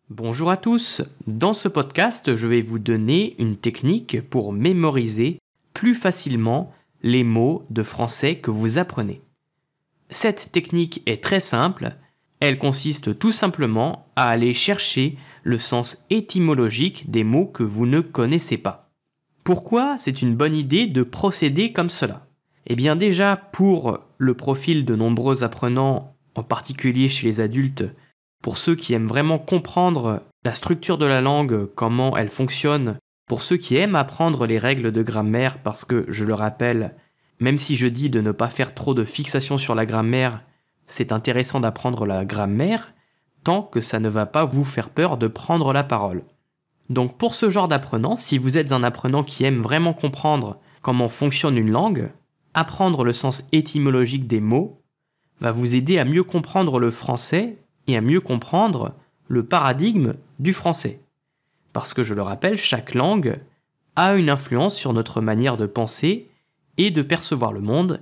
Bonjour à tous, dans ce podcast je vais vous donner une technique pour mémoriser plus facilement les mots de français que vous apprenez. Cette technique est très simple, elle consiste tout simplement à aller chercher le sens étymologique des mots que vous ne connaissez pas. Pourquoi c'est une bonne idée de procéder comme cela ? Eh bien déjà pour le profil de nombreux apprenants, en particulier chez les adultes, pour ceux qui aiment vraiment comprendre la structure de la langue, comment elle fonctionne, pour ceux qui aiment apprendre les règles de grammaire, parce que, je le rappelle, même si je dis de ne pas faire trop de fixation sur la grammaire, c'est intéressant d'apprendre la grammaire, tant que ça ne va pas vous faire peur de prendre la parole. Donc pour ce genre d'apprenant, si vous êtes un apprenant qui aime vraiment comprendre comment fonctionne une langue, apprendre le sens étymologique des mots va vous aider à mieux comprendre le français et à mieux comprendre le paradigme du français. Parce que je le rappelle, chaque langue a une influence sur notre manière de penser et de percevoir le monde,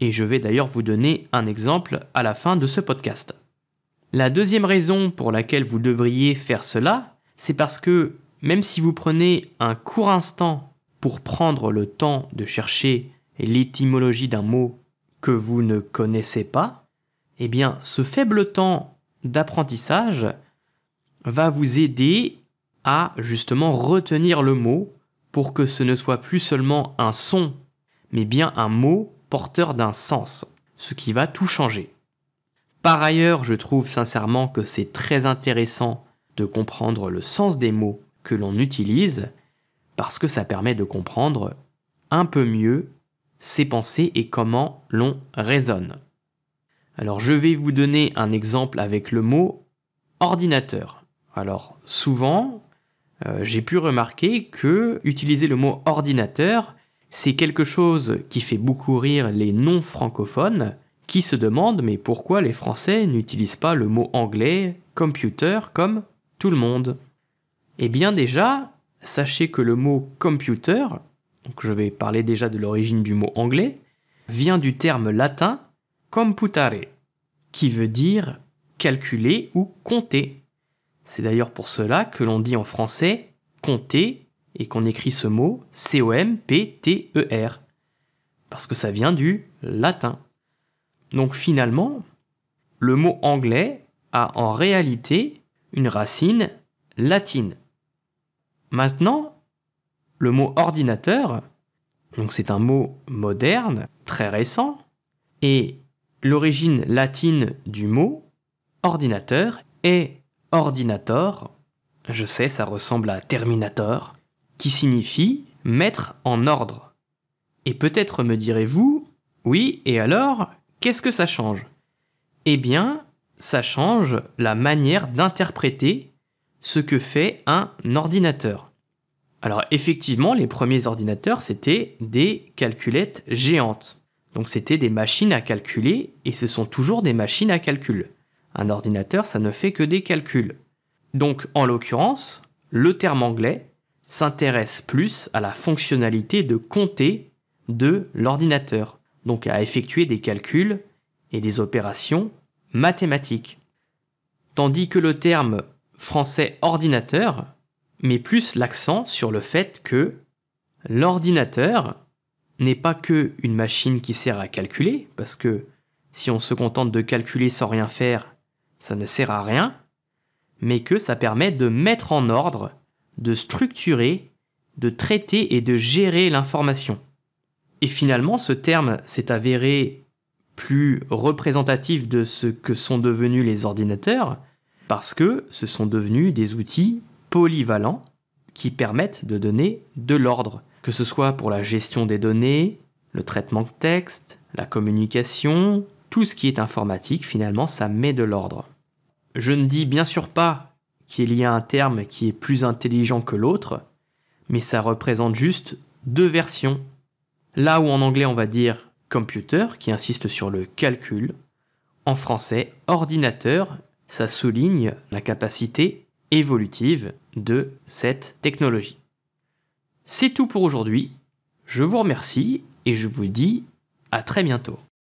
et je vais d'ailleurs vous donner un exemple à la fin de ce podcast. La deuxième raison pour laquelle vous devriez faire cela, c'est parce que même si vous prenez un court instant pour prendre le temps de chercher l'étymologie d'un mot que vous ne connaissez pas, eh bien ce faible temps d'apprentissage va vous aider à justement retenir le mot pour que ce ne soit plus seulement un son, mais bien un mot porteur d'un sens, ce qui va tout changer. Par ailleurs, je trouve sincèrement que c'est très intéressant de comprendre le sens des mots que l'on utilise, parce que ça permet de comprendre un peu mieux ses pensées et comment l'on raisonne. Alors je vais vous donner un exemple avec le mot ordinateur. Alors souvent, j'ai pu remarquer que utiliser le mot ordinateur, c'est quelque chose qui fait beaucoup rire les non-francophones qui se demandent mais pourquoi les Français n'utilisent pas le mot anglais computer comme tout le monde ? Eh bien déjà, sachez que le mot computer, donc je vais parler déjà de l'origine du mot anglais, vient du terme latin computare, qui veut dire calculer ou compter. C'est d'ailleurs pour cela que l'on dit en français compter et qu'on écrit ce mot C-O-M-P-T-E-R, parce que ça vient du latin. Donc finalement, le mot anglais a en réalité une racine latine. Maintenant, le mot ordinateur, donc c'est un mot moderne, très récent, et l'origine latine du mot ordinateur est ordinator, je sais ça ressemble à Terminator, qui signifie mettre en ordre. Et peut-être me direz-vous, oui, et alors, qu'est-ce que ça change ? Eh bien, ça change la manière d'interpréter ce que fait un ordinateur. Alors effectivement, les premiers ordinateurs, c'était des calculettes géantes. Donc c'était des machines à calculer, et ce sont toujours des machines à calcul. Un ordinateur, ça ne fait que des calculs. Donc en l'occurrence, le terme anglais s'intéresse plus à la fonctionnalité de compter de l'ordinateur, donc à effectuer des calculs et des opérations mathématiques. Tandis que le terme français ordinateur met plus l'accent sur le fait que l'ordinateur n'est pas que une machine qui sert à calculer, parce que si on se contente de calculer sans rien faire, ça ne sert à rien, mais que ça permet de mettre en ordre, de structurer, de traiter et de gérer l'information. Et finalement, ce terme s'est avéré plus représentatif de ce que sont devenus les ordinateurs, parce que ce sont devenus des outils polyvalents qui permettent de donner de l'ordre, que ce soit pour la gestion des données, le traitement de texte, la communication, tout ce qui est informatique, finalement, ça met de l'ordre. Je ne dis bien sûr pas qu'il y a un terme qui est plus intelligent que l'autre, mais ça représente juste deux versions. Là où en anglais on va dire computer, qui insiste sur le calcul, en français, ordinateur, ça souligne la capacité évolutive de cette technologie. C'est tout pour aujourd'hui. Je vous remercie et je vous dis à très bientôt.